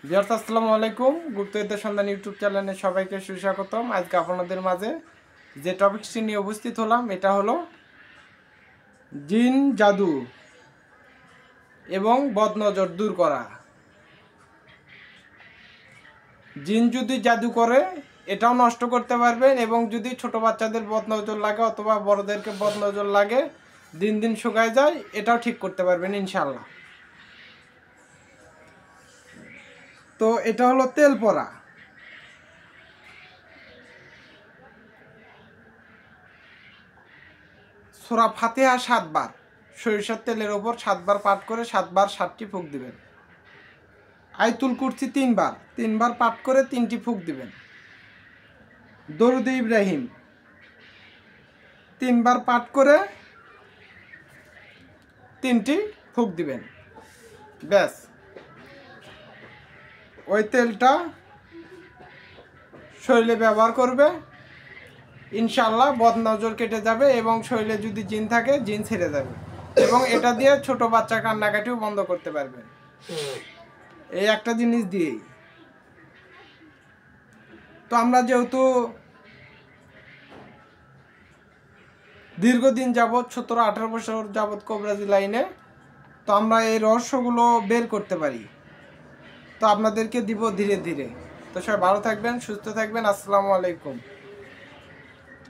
Viewers আসসালামু আলাইকুম। গুপ্তবিদ্যা সন্ধান ইউটিউব চ্যানেলে সবাইকে সুস্বাগতম। আজকে আপনাদের মাঝে যে টপিকটি নিয়ে উপস্থিত হলাম এটা হলো জিন জাদু এবং বদনজর দূর করা। জিন যদি জাদু করে এটাও নষ্ট করতে পারবেন, এবং যদি ছোট বাচ্চাদের বদনজর লাগে অথবা বড়দেরকে বদনজর লাগে, দিন দিন শুকায় যায়, এটাও ঠিক করতে পারবেন ইনশাআল্লাহ। তো এটা হলো তেল পড়া। সূরা ফাতিহা 7 বার সরিষার তেলের ওপর 7 বার পাঠ করে 7 বার 7টি ফুঁক দিবেন। আয়াতুল কুরসি 3 বার পাঠ করে 3টি ফুঁক দিবেন। দরুদ ইব্রাহিম 3 বার পাঠ করে 3টি ফুঁক দিবেন। ব্যাস, ওই তেলটা শরীরে ব্যবহার করবে, ইনশাআল্লাহ বদনজর কেটে যাবে, এবং শরীরে যদি জিন থাকে জিন ছেড়ে যাবে, এবং এটা দিয়ে ছোট বাচ্চা কান্নাকাটিও বন্ধ করতে পারবেন এই একটা জিনিস দিয়েই। তো আমরা যেহেতু দীর্ঘদিন যাবৎ 17-18 বছর যাবৎ কবিরাজি লাইনে, তো আমরা এই রহস্যগুলো বের করতে পারি, তো আপনাদেরকে দিব ধীরে ধীরে। তো সবাই ভালো থাকবেন, সুস্থ থাকবেন। আসসালামু আলাইকুম।